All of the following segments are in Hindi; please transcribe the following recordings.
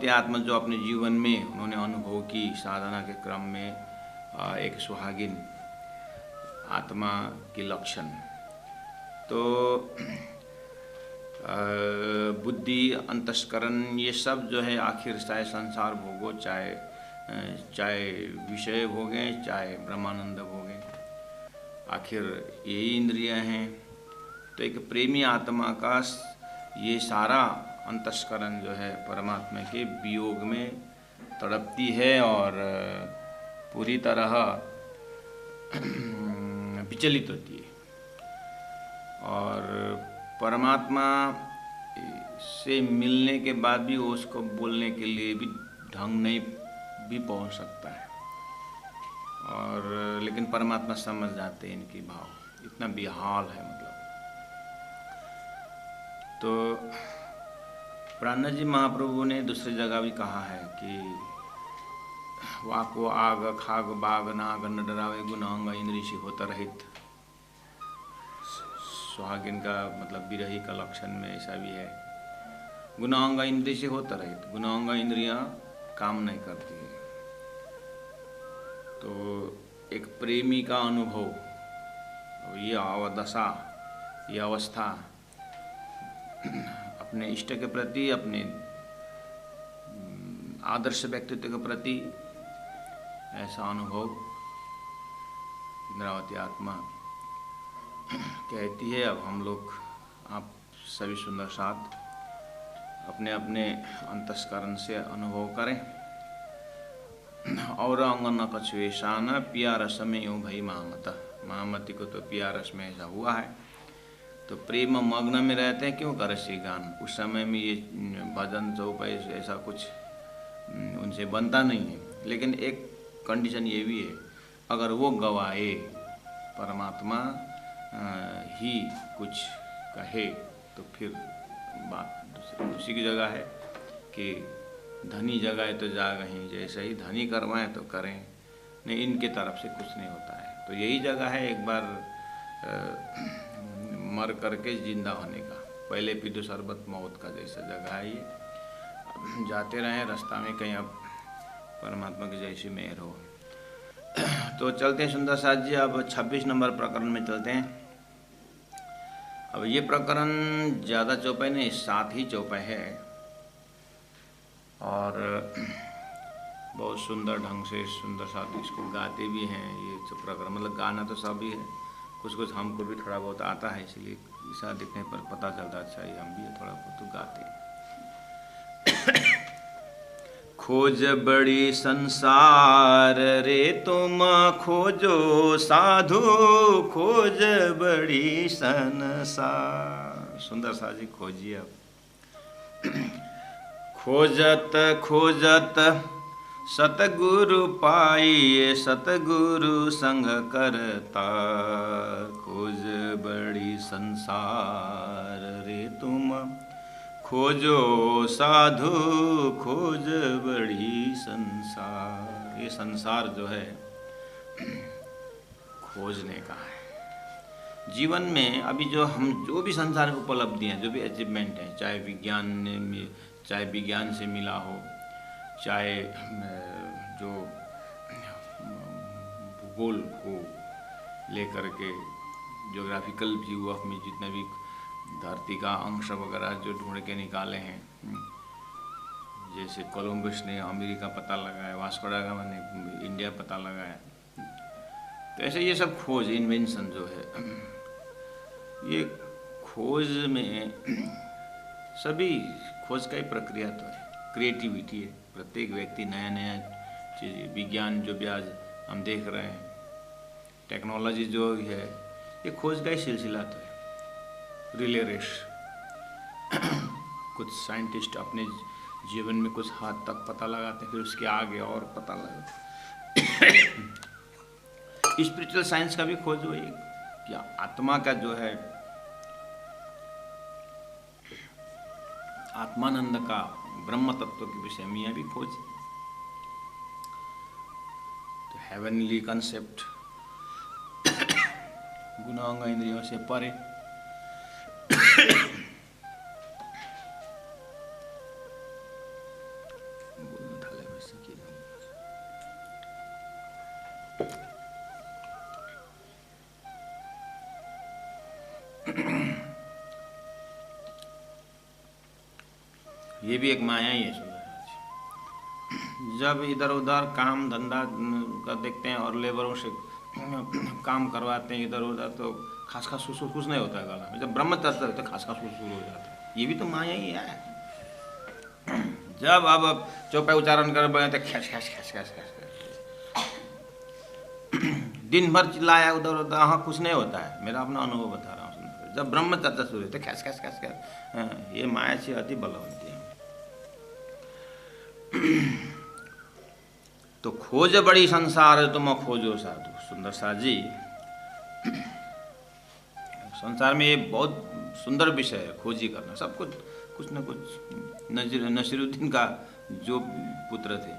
गुणावती आत्मा जो अपने जीवन में उन्होंने अनुभव की साधना के क्रम में, एक सुहागिन आत्मा की लक्षण। तो बुद्धि, अंतस्करण, ये सब जो है आखिर चाहे संसार भोगो, चाहे विषय भोगें, चाहे ब्रह्मानंद भोगें, आखिर यही इंद्रियां हैं। तो एक प्रेमी आत्मा का ये सारा अंतस्करण जो है परमात्मा के वियोग में तड़पती है और पूरी तरह विचलित होती है, और परमात्मा से मिलने के बाद भी वो उसको बोलने के लिए भी ढंग नहीं भी पहुंच सकता है, और लेकिन परमात्मा समझ जाते हैं इनकी भाव, इतना बेहाल है मतलब। तो प्राणनाथ जी महाप्रभु ने दूसरी जगह भी कहा है कि वाको आग खाग बाग नाग न डरावे गुनांग इंद्री से होता रहित। सुहागिन का मतलब विरही का लक्षण में ऐसा भी है, गुनांग इंद्री से होता रहित, गुनांग इंद्रियां काम नहीं करती है। तो एक प्रेमी का अनुभव, ये अवदशा, ये अवस्था अपने इष्ट के प्रति, अपने आदर्श व्यक्तित्व के प्रति ऐसा अनुभव इंद्रावती आत्मा कहती है। अब हम लोग, आप सभी सुंदर साथ अपने अपने अंतस्करण से अनुभव करें। और अंगन कछुएशान पिया रस में यूँ भई महामता, महामती को तो पिया रस में ऐसा हुआ है, तो प्रेम मग्न में रहते हैं, क्यों कर रसी गान। उस समय में ये भजन चौपाई ऐसा कुछ उनसे बनता नहीं है, लेकिन एक कंडीशन ये भी है, अगर वो गवाए, परमात्मा ही कुछ कहे, तो फिर बात दूसरी की जगह है कि धनी जगाए तो जागहीं, जैसे ही धनी करवाएं तो करें, नहीं इनके तरफ से कुछ नहीं होता है। तो यही जगह है एक बार मर करके जिंदा होने का, पहले पी दो शरबत मौत का जैसा जगह है ये। जाते रहें रास्ता में, कहीं अब परमात्मा की जैसी मेहर हो। तो चलते हैं सुंदर साथ जी, अब 26 नंबर प्रकरण में चलते हैं। अब ये प्रकरण ज़्यादा चौपाई नहीं, 7 ही चौपाई है, और बहुत सुंदर ढंग से सुंदर साथ इसको गाते भी हैं। ये प्रकरण मतलब गाना तो सभी है, कुछ कुछ हमको भी थोड़ा बहुत आता है, इसलिए ऐसा दिखने पर पता चलता अच्छा ये हम भी थोड़ा बहुत तो गाते हैं। खोज बड़ी संसार रे तुम खोजो साधु, खोज बड़ी संसार। सुंदर सा जी खोजिए अब। खोजत खोजत सतगुरु पाइए, सतगुरु संग करता, खोज बड़ी संसार रे तुम खोजो साधु, खोज बड़ी संसार। ये संसार जो है खोजने का है। जीवन में अभी जो हम जो भी संसार में उपलब्धियाँ, जो भी अचीवमेंट हैं, चाहे विज्ञान में, चाहे विज्ञान से मिला हो, चाहे जो भूगोल को लेकर के ज्योग्राफिकल व्यू ऑफ में जितने भी धरती का अंश वगैरह जो ढूंढ के निकाले हैं, जैसे कोलंबस ने अमेरिका पता लगाया, वास्को दा गामा ने इंडिया पता लगाया, तो ऐसे ये सब खोज, इन्वेंशन जो है, ये खोज में सभी खोज का ही प्रक्रिया तो है, क्रिएटिविटी है। प्रत्येक व्यक्ति नया नया चीज़, विज्ञान जो भी आज हम देख रहे हैं, टेक्नोलॉजी जो है, ये खोज का ही सिलसिला तो है। रिले रेस, कुछ साइंटिस्ट अपने जीवन में कुछ हद तक पता लगाते हैं, फिर उसके आगे और पता लगाते। स्पिरिचुअल साइंस का भी खोज वही कि आत्मा का जो है, आत्मानंद का, ब्रह्म तत्व के विषय में यह भी खोज। तो हेवनली कंसेप्ट गुणांग इंद्रियों से परे। ये भी एक माया ही है सुंदर। जब इधर उधर काम धंधा का देखते हैं और लेबरों से काम करवाते हैं इधर उधर, तो खास खास सुसुर कुछ नहीं होता है गला में। जब ब्रह्म तत्व है तो खास खास सुसुर हो जाता है। ये भी तो माया ही है। जब अब चौपाई उच्चारण कर बने तो खैस खैस खैस खैस खैस दिन भर चिल्लाया उधर उधर, हाँ कुछ नहीं होता है। मेरा अपना अनुभव बता रहा हूँ। जब ब्रह्म तत्व शुरू तो खैस खैस खैस खैस, ये माया से अति बलवंती है। तो खोज बड़ी संसार तुम खोजो साधु। सुंदर सा जी, संसार में ये बहुत सुंदर विषय है, खोजी करना। सब कुछ कुछ न कुछ। नसीरुद्दीन का जो पुत्र थे,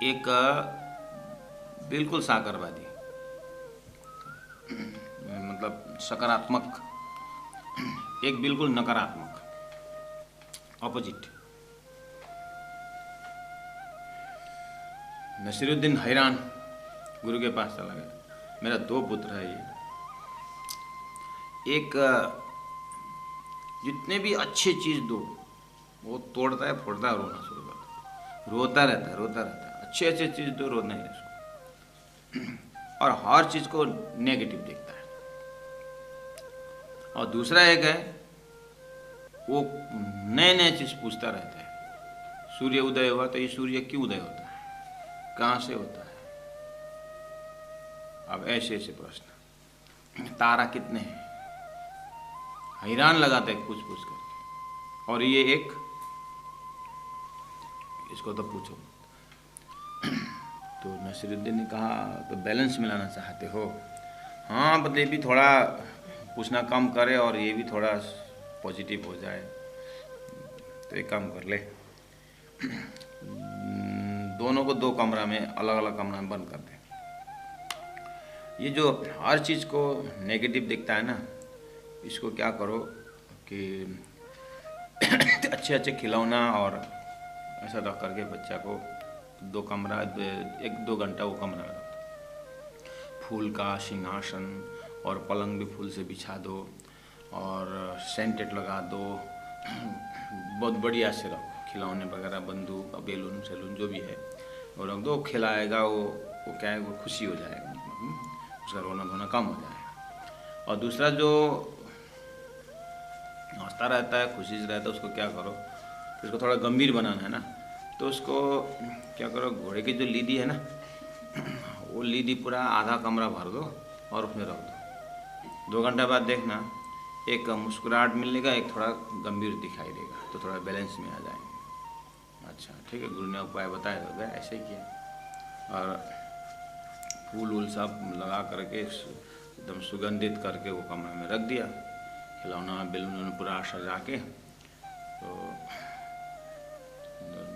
एक बिल्कुल साकरवादी, मतलब सकारात्मक, एक बिल्कुल नकारात्मक, ऑपोजिट। नसीरुद्दीन हैरान, गुरु के पास चला गया। मेरा 2 पुत्र है ये, एक जितने भी अच्छी चीज़ दो वो तोड़ता है, फोड़ता है, रोना शुरू करता है, रोता रहता है, रोता रहता है। अच्छे अच्छे चीज़ दो, रोना ही है उसको, और हर चीज़ को नेगेटिव देखता है। और दूसरा एक है, वो नए नए चीज़ पूछता रहता है। सूर्य उदय हुआ तो ये सूर्य क्यों उदय होता है, कहाँ से होता है, अब ऐसे ऐसे प्रश्न। तारा कितने हैं, हैरान लगाता है पूछ पूछ करके। और ये एक, इसको तो पूछो। तो नसीरुद्दीन ने कहा, तो बैलेंस मिलाना चाहते हो? हाँ, मतलब ये भी थोड़ा पूछना कम करे और ये भी थोड़ा पॉजिटिव हो जाए। तो एक काम कर ले, दोनों को 2 कमरा में, अलग अलग कमरा में बंद कर दे। ये जो हर चीज़ को नेगेटिव दिखता है ना, इसको क्या करो कि अच्छे अच्छे खिलौना और ऐसा रख करके बच्चा को 2 कमरा, 1-2 घंटा वो कमरा में रखो। फूल का सिंहासन और पलंग भी फूल से बिछा दो और सेंटेड लगा दो, बहुत बढ़िया से रखो। खिलौने वगैरह, बंदूक, बेलून सेलून जो भी है वो रख दो। खिलाएगा वो क्या है, वो खुशी हो जाएगा, उसका रोना धोना कम हो जाएगा। और दूसरा जो हंसता रहता है, खुशी से रहता है, उसको क्या करो, उसको थोड़ा गंभीर बनाना है ना, तो उसको क्या करो, घोड़े की जो लीदी है ना, वो लीदी पूरा आधा कमरा भर दो और उसमें रख दो। 2 घंटा बाद देखना, एक मुस्कुराहट मिलेगा, एक थोड़ा गंभीर दिखाई देगा, तो थोड़ा बैलेंस में आ जाएंगे। अच्छा ठीक है, गुरु ने उपाय बताया होगा, ऐसे ही किया। और फूल वूल सब लगा करके एकदम सुगंधित करके वो कमरे में रख दिया। खिलौना बेलून पूरा सजा के। तो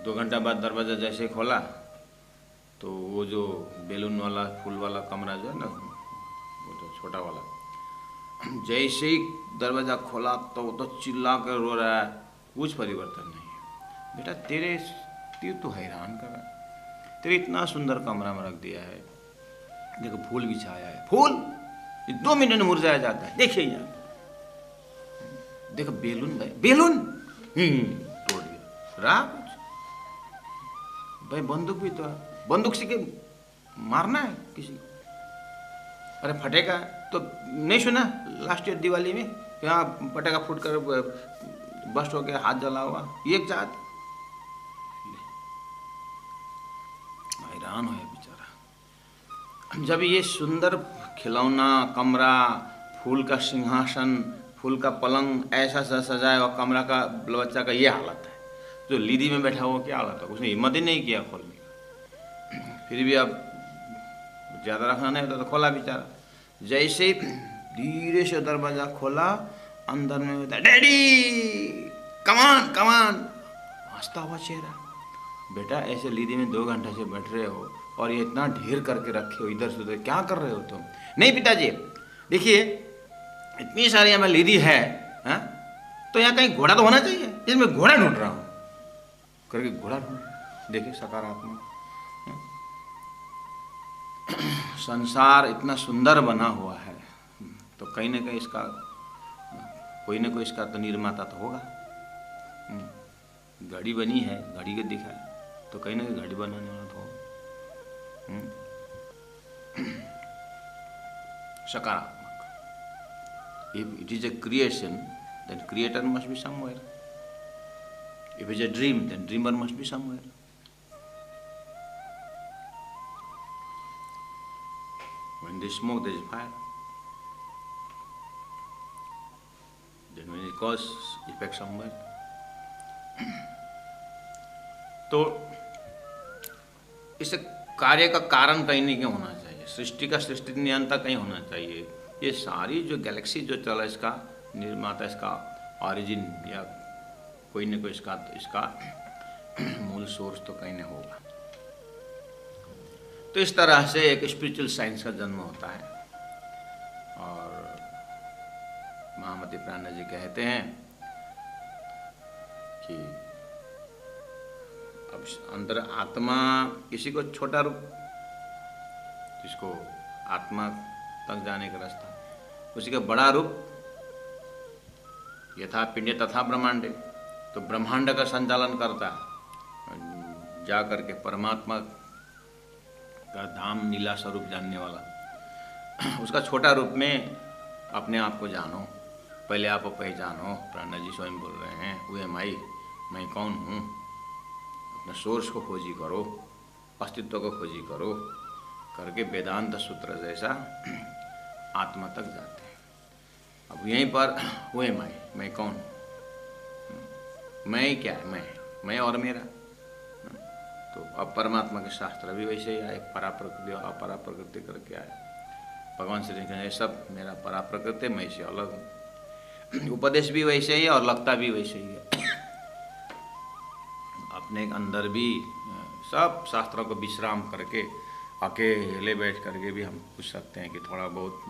2 घंटा बाद दरवाज़ा जैसे ही खोला तो वो जो बेलून वाला फूल वाला कमरा जो है ना, वो जो छोटा वाला, जैसे ही दरवाज़ा खोला तो वो तो चिल्ला कर रो रहा है, कुछ परिवर्तन नहीं है। बेटा तेरे तो हैरान कर रहा है, तेरे इतना सुंदर कमरा में रख दिया है, देखो फूल बिछाया है, फूल 2 मिनट में मुरझाया जाता है, देखिए यहाँ, देखो बेलून भाई, बेलून तोड़ दिया, रहा कुछ भाई। बंदूक भी तो, बंदूक से के मारना है किसी को, अरे फटेगा तो नहीं सुना लास्ट ईयर दिवाली में, यहाँ पटाखा फूट कर बस्ट हो गया, हाथ जला हुआ, ये एक जात। हैरान हो बेचारा। जब ये सुंदर खिलौना कमरा, फूल का सिंहासन, फूल का पलंग ऐसा सजाया हुआ कमरा का बच्चा का ये हालत है, जो लीदी में बैठा हुआ क्या हालत है, उसने हिम्मत ही नहीं किया खोलने का। फिर भी अब ज़्यादा रखना नहीं होता तो खोला बेचारा। जैसे ही धीरे से दरवाज़ा खोला, अंदर में होता डैडी कमान कमान, हंसता हुआ चेहरा। बेटा ऐसे लीदी में 2 घंटे से बैठ रहे हो और ये इतना ढेर करके रखे हो इधर से उधर, क्या कर रहे हो तुम? नहीं पिताजी देखिए इतनी सारी यहाँ लीदी है, हा? तो यहाँ कहीं घोड़ा तो होना चाहिए, इसमें घोड़ा ढूंढ रहा हूँ करके घोड़ा ढूंढ। देखिए सकारात्मक। संसार इतना सुंदर बना हुआ है, तो कहीं ना कहीं इसका कोई ना कोई इसका तो निर्माता तो होगा। घड़ी बनी है, घड़ी के दिखा है, तो कहीं ना कहीं घड़ी बनाने वाला तो होगा। सकारात्मक, if it is a creation then creator must be somewhere, if it is a dream then dreamer must be somewhere. When there is smoke there is fire, then when it causes effect somewhere. तो इस कार्य का कारण कहीं नहीं क्यों होना चाहिए, सृष्टि का सृष्टि नियंता कहीं होना चाहिए। ये सारी जो गैलेक्सी जो चला इसका निर्माता, इसका ऑरिजिन या कोई न कोई इसका मूल सोर्स तो कहीं नहीं होगा। तो इस तरह से एक स्पिरिचुअल साइंस का जन्म होता है। और महामती प्राणा जी कहते हैं कि अब अंदर आत्मा किसी को छोटा रूप, जिसको आत्मा तक जाने का रास्ता, उसी का बड़ा रूप यथा पिंड तथा ब्रह्मांडे, तो ब्रह्मांड का संचालन करता जा करके परमात्मा का धाम नीला स्वरूप जानने वाला, उसका छोटा रूप में अपने आप को जानो, पहले आप पहचानो। प्राणा जी स्वयं बोल रहे हैं, हुए माई, मैं कौन हूँ, अपने सोर्स को खोजी करो, अस्तित्व को खोजी करो करके वेदांत सूत्र जैसा आत्मा तक जाते हैं। अब यहीं पर हुए मैं कौन हूँ, मैं क्या है, मैं और मेरा। तो अब परमात्मा के शास्त्र भी वैसे ही आए, परा प्रकृति और अपरा प्रकृति करके आए। भगवान श्री कृष्ण ये सब मेरा परा प्रकृति, मैं से अलग हूँ। उपदेश भी वैसे ही और लगता भी वैसे ही है। अपने अंदर भी सब शास्त्रों को विश्राम करके अकेले बैठ करके भी हम पूछ सकते हैं कि थोड़ा बहुत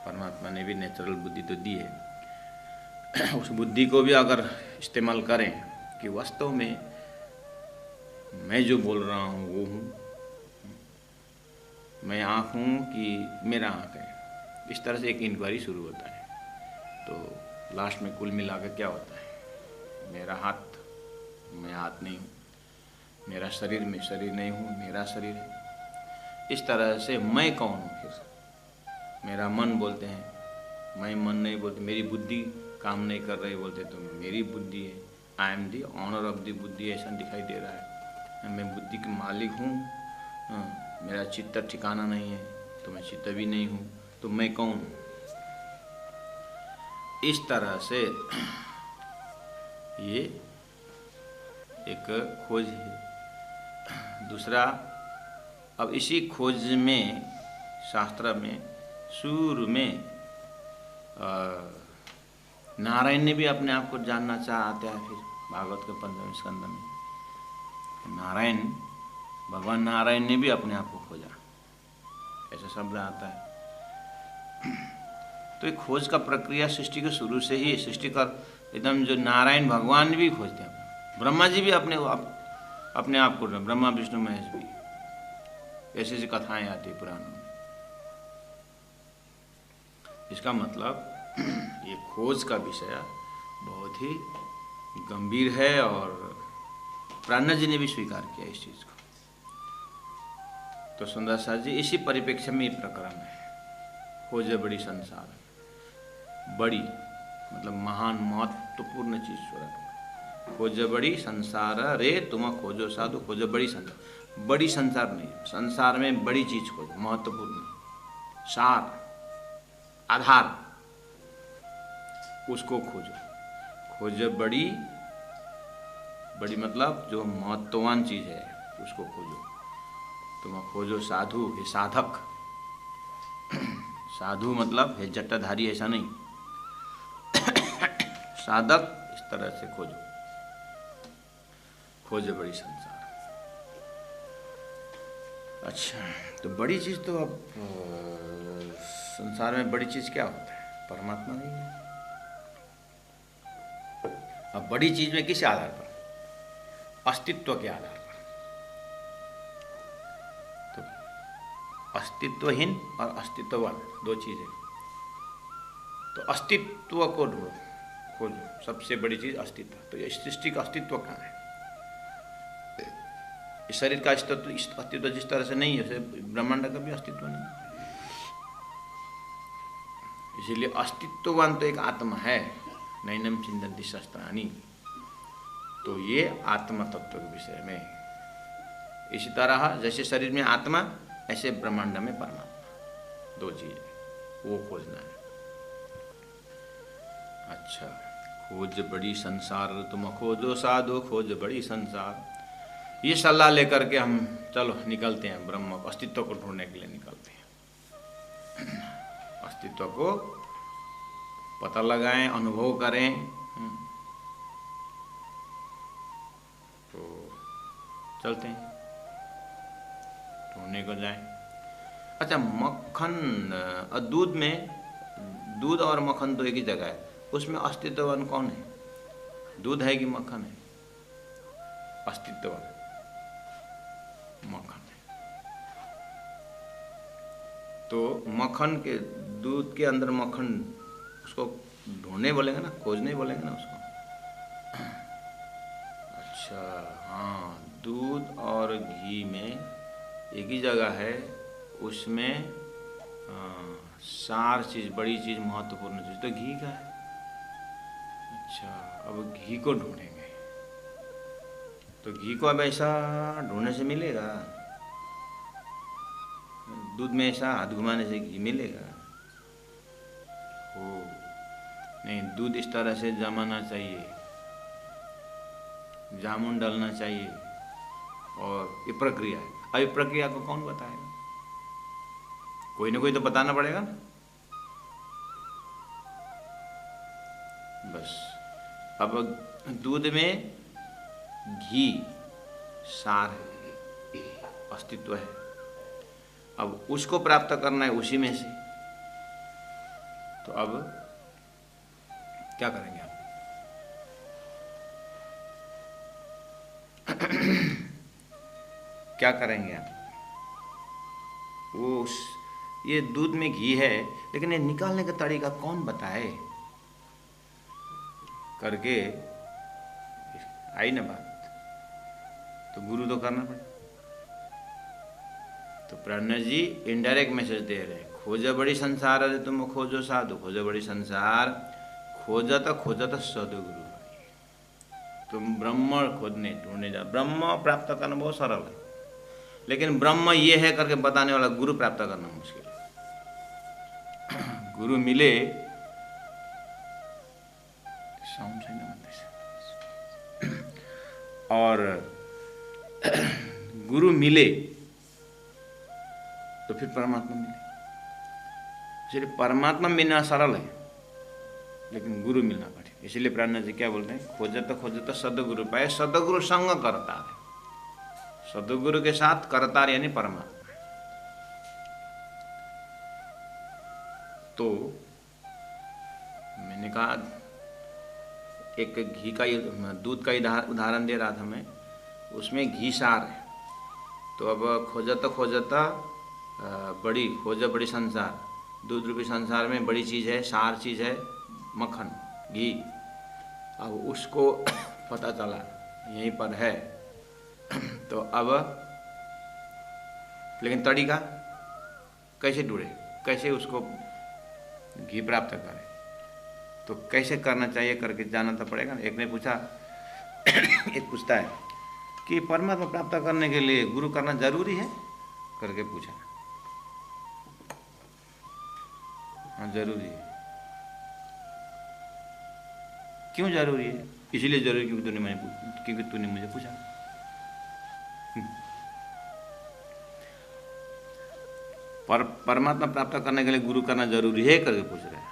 परमात्मा ने भी नेचुरल बुद्धि तो दी है, उस बुद्धि को भी अगर इस्तेमाल करें कि वास्तव में मैं जो बोल रहा हूँ वो हूँ, मैं आँख हूँ कि मेरा आँख है, इस तरह से एक इंक्वायरी शुरू होता है। तो लास्ट में कुल मिला के क्या होता है, मेरा हाथ, मैं हाथ नहीं हूँ, मेरा शरीर, मैं शरीर नहीं हूँ, मेरा शरीर है। इस तरह से मैं कौन हूँ, फिर मेरा मन बोलते हैं, मैं मन नहीं बोलते, मेरी बुद्धि काम नहीं कर रही बोलते तो मेरी बुद्धि है, I am the owner of the buddhi, ऐसा दिखाई दे रहा है, मैं बुद्धि के मालिक हूँ। मेरा चित्त ठिकाना नहीं है तो मैं चित्त भी नहीं हूँ, तो मैं कौन हूँ। इस तरह से ये एक खोज है। दूसरा, अब इसी खोज में शास्त्र में शुरू में नारायण ने भी अपने आप को जानना चाहते हैं। फिर भागवत के 15वें स्कंद में नारायण, भगवान नारायण ने भी अपने आप को खोजा, ऐसा शब्द आता है। तो एक खोज का प्रक्रिया सृष्टि के शुरू से ही, सृष्टि का एकदम जो नारायण भगवान भी खोजते हैं, ब्रह्मा जी भी अपने आप को, ब्रह्मा विष्णु महेश भी, ऐसी ऐसी कथाएं आती पुराणों में। इसका मतलब ये खोज का विषय बहुत ही गंभीर है और प्राणा जी ने भी स्वीकार किया इस चीज को। तो सुंदरसा जी इसी परिप्रेक्ष्य में प्रकरण है, खोज बड़ी संसार, बड़ी मतलब महान महत्वपूर्ण चीज स्वरूप, खोज बड़ी संसार रे तुम खोजो साधु, खोजो बड़ी संसार, बड़ी संसार नहीं, संसार में बड़ी चीज खोजो, महत्वपूर्ण सार, आधार, उसको खोजो। खोज बड़ी, बड़ी मतलब जो महत्ववान चीज है उसको खोजो। तुम खोजो साधु, हे साधक, साधु मतलब हे जटाधारी, ऐसा नहीं, साधक, इस तरह से खोजो। खोज बड़ी संसार। अच्छा, तो बड़ी चीज तो अब संसार में बड़ी चीज क्या होता है, परमात्मा नहीं है। अब बड़ी चीज में किस आधार पर, अस्तित्व के आधार पर। तो अस्तित्वहीन और अस्तित्ववान दो चीजें। तो अस्तित्व को ढूंढो, खोजो। सबसे बड़ी चीज अस्तित्व। तो ये सृष्टि का अस्तित्व कहाँ है? इस शरीर का अस्तित्व जिस तरह से नहीं है, उसे ब्रह्मांड का भी अस्तित्व नहीं है। इसीलिए अस्तित्ववान तो एक आत्मा है, नैनम चिंतन्ति शस्त्राणि। तो ये आत्मा तत्व के विषय में, इसी तरह जैसे शरीर में आत्मा, ऐसे ब्रह्मांड में परमात्मा, दो चीज वो खोजना है। अच्छा, खोज बड़ी संसार तुम खोजो साधो, खोज बड़ी संसार। ये सलाह लेकर के हम चलो निकलते हैं, ब्रह्म अस्तित्व को ढूंढने के लिए निकलते हैं। अस्तित्व को पता लगाएं, अनुभव करें। तो चलते हैं, ढूंढने को जाएं। अच्छा, मक्खन दूध में, दूध और मक्खन तो एक ही जगह है, उसमें अस्तित्ववान कौन है? दूध है कि मक्खन है? अस्तित्ववान मक्खन है। तो मक्खन के, दूध के अंदर मक्खन, उसको ढूंढने बोलेंगे ना, खोजने बोलेंगे ना उसको। अच्छा हाँ, दूध और घी में एक ही जगह है, उसमें सार चीज, बड़ी चीज, महत्वपूर्ण चीज तो घी का है। अच्छा, अब घी को ढूंढेंगे। तो घी को अब ऐसा ढूंढने से मिलेगा? दूध में ऐसा हाथ घुमाने से घी मिलेगा? हो नहीं, दूध इस तरह से जमाना चाहिए, जामुन डालना चाहिए, और ये प्रक्रिया है। अब ये प्रक्रिया को कौन बताएगा? कोई ना कोई तो बताना पड़ेगा ना। बस, अब दूध में घी सार है, अस्तित्व है। अब उसको प्राप्त करना है उसी में से। तो अब क्या करेंगे आप? क्या करेंगे आप? वो ये दूध में घी है, लेकिन ये निकालने का तरीका कौन बताए करके आई ना बात। तो गुरु तो करना पड़े। तो प्रणय जी इनडायरेक्ट मैसेज दे रहे हैं, खोजा बड़ी संसार अरे तुम खोजो साधु, खोजा बड़ी संसार, खोजत सदगुरु। तुम ब्रह्म खोजने ढूंढने जा। ब्रह्म प्राप्त करना बहुत सरल है, लेकिन ब्रह्म ये है करके बताने वाला गुरु प्राप्त करना मुश्किल है। गुरु मिले, साउंड सही ना, और गुरु मिले तो फिर परमात्मा मिले। इसलिए परमात्मा मिलना सरल है, लेकिन गुरु मिलना कठिन। इसलिए प्राणनाथ जी क्या बोलते हैं, खोजत सदगुरु पाए, सदगुरु संग करतार है। सदगुरु के साथ करतार यानी परमात्मा। तो मैंने कहा, एक घी का, दूध का उदाहरण दे रहा था मैं, उसमें घी सार है। तो अब खोजता बड़ी, खोज बड़ी संसार, दूध रूपी संसार में बड़ी चीज़ है, सार चीज़ है मक्खन, घी। अब उसको पता चला यहीं पर है। तो अब लेकिन तरीका कैसे ढूंढे, कैसे उसको घी प्राप्त करें? तो कैसे करना चाहिए करके जानना तो पड़ेगा। एक ने पूछा एक पूछता है कि परमात्मा प्राप्त करने के लिए गुरु करना जरूरी है करके पूछा। हाँ जरूरी है। क्यों जरूरी है? इसीलिए जरूरी क्योंकि तूने मुझे पूछा। परमात्मा प्राप्त करने के लिए गुरु करना जरूरी है करके पूछ रहे हैं।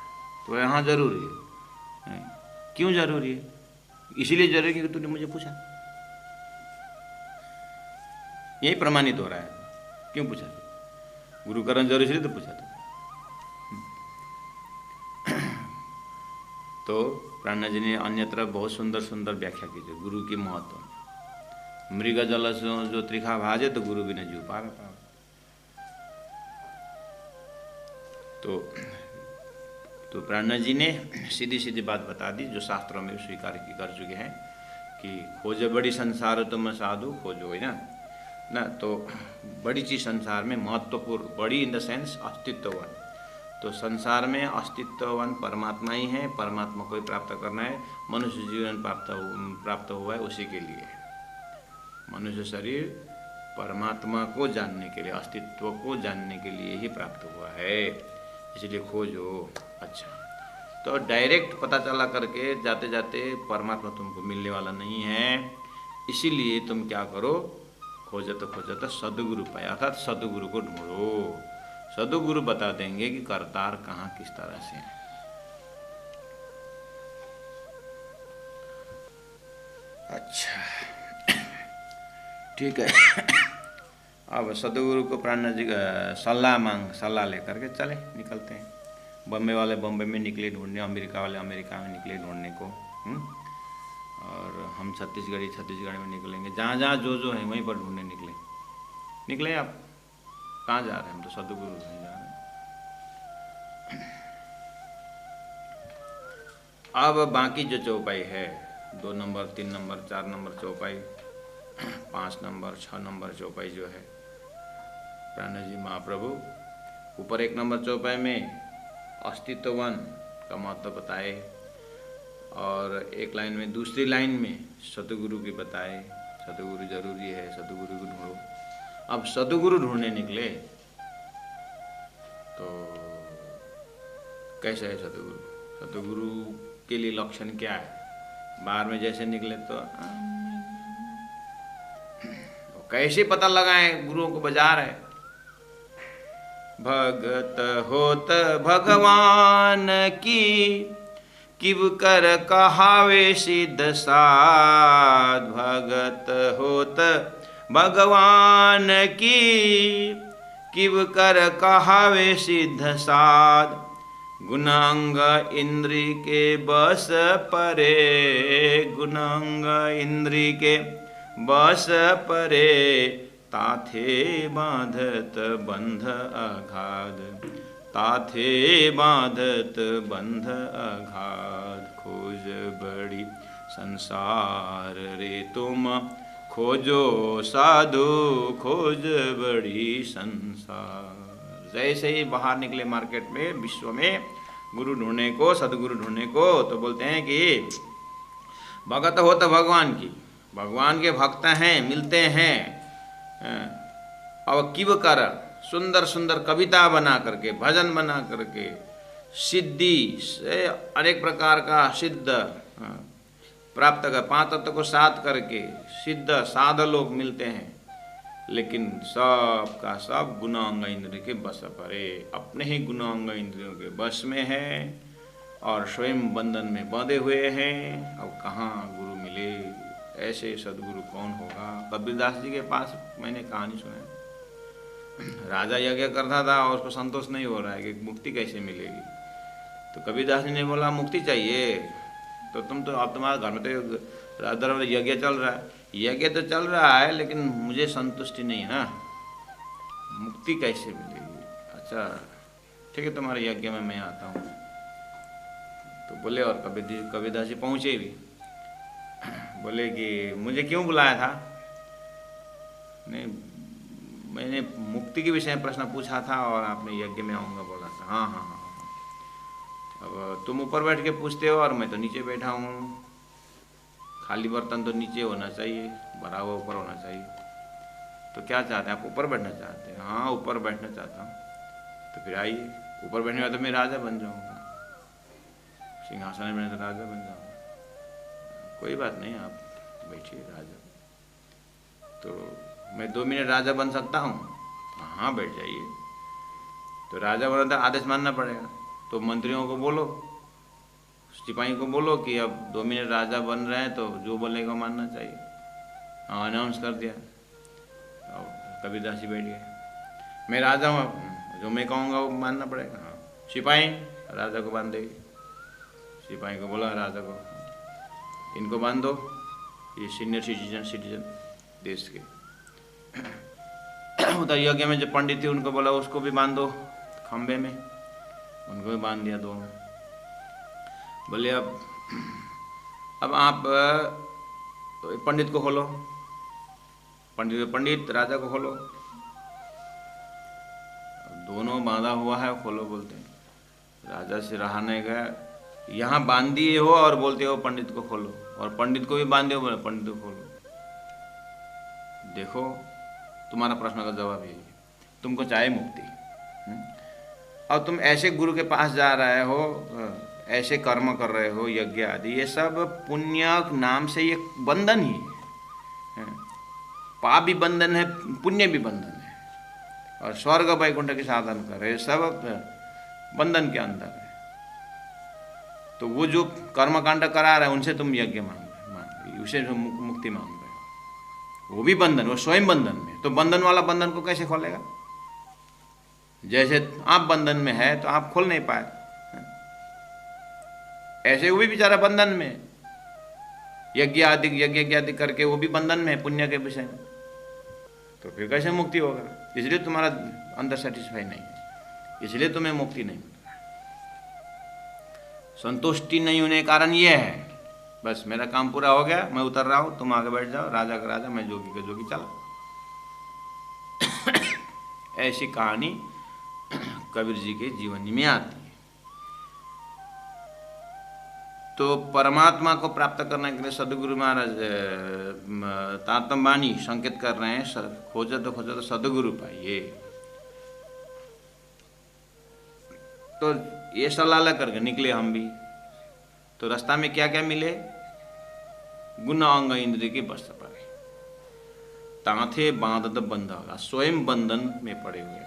तो यहाँ जरूरी है। क्यों जरूरी है? इसीलिए जरूरी क्योंकि तूने मुझे पूछा। यही प्रमाणित हो रहा है। क्यों पूछा? गुरु करना जरूरी इसलिए तो पूछा। तो प्राणनाथ जी ने अन्यत्र बहुत सुंदर सुंदर व्याख्या की थी गुरु की महत्व। मृग जल जो त्रिखा भाजे तो गुरु बिना जीव पार पाओ। तो तो प्राणनाथ जी ने सीधी सीधी बात बता दी जो शास्त्रों में स्वीकार की कर चुके हैं कि खोज बड़ी संसार तुम साधु खोजो, है ना। तो बड़ी चीज़ संसार में महत्वपूर्ण, बड़ी इन द सेंस अस्तित्ववान, तो संसार में अस्तित्ववान परमात्मा ही है। परमात्मा को ही प्राप्त करना है। मनुष्य जीवन प्राप्त हुआ है उसी के लिए। मनुष्य शरीर परमात्मा को जानने के लिए, अस्तित्व को जानने के लिए ही प्राप्त हुआ है, इसलिए खोजो। अच्छा, तो डायरेक्ट पता चला करके जाते जाते परमात्मा तुमको मिलने वाला नहीं है, इसीलिए तुम क्या करो, खोजत सदगुरु पाए, अर्थात सदगुरु को ढूंढो। सदगुरु बता देंगे कि करतार कहाँ किस तरह से है। अच्छा, ठीक है। अब सदगुरु को प्राणनाथ जी सलाह लेकर के चले, निकलते हैं। बम्बे वाले बम्बे में निकले ढूंढने, अमेरिका वाले अमेरिका में निकले ढूंढने को, और हम छत्तीसगढ़ में निकलेंगे। जहाँ जहाँ जो है वहीं पर ढूंढने निकले। आप कहाँ जा रहे हैं? हम तो सदगुरु नहीं जा रहे हैं। अब बाकी जो चौपाई है, 2 नंबर, 3 नंबर, 4 नंबर चौपाई, 5 नंबर, 6 नंबर चौपाई जो है, प्राणनाथ जी महाप्रभु ऊपर 1 नंबर चौपाई में अस्तित्ववान का महत्व बताए, और एक लाइन में, दूसरी लाइन में सतगुरु की बताए। सतगुरु जरूरी है, सतगुरु को ढूंढो। अब सतगुरु ढूंढने निकले तो कैसे है सतगुरु? सतगुरु के लिए लक्षण क्या है? बाहर में जैसे निकले तो कैसे पता लगाएं गुरुओं को बाजार है? भगत होत भगवान की, किव कर कहावे सिद्ध साध। भगत होत भगवान की, किव कर कहावे सिद्ध साध। गुणांग इंद्री के बस परे, गुणांग इंद्री के बस परे। ताथे बांधत बंध अगाध, ताथे बांधत बंध अगाध। खोज बड़ी संसार रे तुम, खोजो साधु खोज बड़ी संसार। जैसे ही बाहर निकले मार्केट में, विश्व में गुरु ढूंढने को, सदगुरु ढूंढने को, तो बोलते हैं कि भगत हो तो भगवान की, भगवान के भक्त हैं, मिलते हैं। और किव कर, सुंदर सुंदर कविता बना करके, भजन बना करके, सिद्धि से अनेक प्रकार का सिद्ध प्राप्त कर, 5 तत्व को साध करके सिद्ध साध लोग मिलते हैं। लेकिन सब का सब गुणांग इंद्रिय के बस परे, अपने ही गुणांग इंद्रियों के बस में है और स्वयं बंधन में बंधे हुए हैं। अब कहाँ गुरु मिले? ऐसे सदगुरु कौन होगा? कबीरदास जी के पास मैंने कहानी सुना, राजा यज्ञ करता था और उसको संतोष नहीं हो रहा है कि मुक्ति कैसे मिलेगी। तो कबीरदास जी ने बोला मुक्ति चाहिए तो तुम तो, अब तुम्हारे घर में तो यज्ञ चल रहा है। यज्ञ तो चल रहा है लेकिन मुझे संतुष्टि नहीं है ना, मुक्ति कैसे मिलेगी? अच्छा ठीक है, तुम्हारे यज्ञ में मैं आता हूँ। तो बोले, और कबीरदास जी पहुँचे भी। बोले कि मुझे क्यों बुलाया था? नहीं, मैंने मुक्ति के विषय में प्रश्न पूछा था और आपने यज्ञ में आऊँगा बोला था। हाँ। अब तुम ऊपर बैठ के पूछते हो और मैं तो नीचे बैठा हूँ। खाली बर्तन तो नीचे होना चाहिए, भरा हुआ ऊपर होना चाहिए। तो क्या चाहते हैं आप? ऊपर बैठना चाहते हैं? हाँ ऊपर बैठना चाहता हूँ। तो फिर आइए, ऊपर बैठने में तो मैं राजा बन जाऊँगा, सिंहासन में तो राजा बन जाऊँगा। कोई बात नहीं, आप बैठिए राजा। तो मैं 2 मिनट राजा बन सकता हूँ? हाँ बैठ जाइए। तो राजा बना था, आदेश मानना पड़ेगा। तो मंत्रियों को बोलो, सिपाही को बोलो कि अब 2 मिनट राजा बन रहे हैं, तो जो बोलेगा मानना चाहिए। हाँ अनाउंस कर दिया। कबीरदास जी बैठ गए, मैं राजा हूँ, जो मैं कहूँगा वो मानना पड़ेगा। हाँ सिपाही राजा को बांध देगी। सिपाही को बोला राजा को, इनको बांध दो, ये सीनियर सिटीजन देश के। उधर यज्ञ में जो पंडित थे उनको बोला उसको भी बांध दो खंबे में, उनको भी बांध दिया दोनों। बोले अब आप पंडित को खोलो, पंडित राजा को खोलो। दोनों बांधा हुआ है, खोलो बोलते हैं। राजा से रहा नहीं गया, यहाँ बांध दिए हो और बोलते हो पंडित को खोलो, और पंडित को भी बांधे हो, बोले पंडित को खोलो। देखो तुम्हारा प्रश्न का जवाब यही है, तुमको चाहिए मुक्ति। और तुम ऐसे गुरु के पास जा रहे हो, ऐसे कर्म कर रहे हो, यज्ञ आदि, ये सब पुण्य नाम से ये बंधन ही है। पाप भी बंधन है, पुण्य भी बंधन है, और स्वर्ग वैकुंठ के साधन कर रहे, सब बंधन के अंदर है। तो वो जो कर्मकांड करा रहे हैं उनसे तुम यज्ञ मांग, उसे मुक्ति मांग रहे हो, वो भी बंधन, वो स्वयं बंधन में। तो बंधन वाला बंधन को कैसे खोलेगा? जैसे आप बंधन में है तो आप खोल नहीं पाए, ऐसे वो भी बेचारा बंधन में, यज्ञ आदि करके वो भी बंधन में है पुण्य के विषय में। तो फिर कैसे मुक्ति होगा? इसलिए तुम्हारा अंदर सेटिस्फाई नहीं है, इसलिए तुम्हें मुक्ति नहीं मिल रहा है। संतुष्टि नहीं होने का कारण ये है, बस मेरा काम पूरा हो गया, मैं उतर रहा हूं, तुम आगे बैठ जाओ, राजा का राजा, मैं जोगी का जोगी, चला। ऐसी कहानी कबीर जी के जीवन में आती है। तो परमात्मा को प्राप्त करने के लिए सदगुरु महाराज तारतम बानी संकेत कर रहे हैं, खोजो तो सदगुरु पाइए। तो ये सलाह करके निकले हम भी। तो रास्ता में क्या क्या मिले? गुण अंग इंद्रिय की बस पड़े, तांथे बांध बंधा, स्वयं बंधन में पड़े हुए हैं।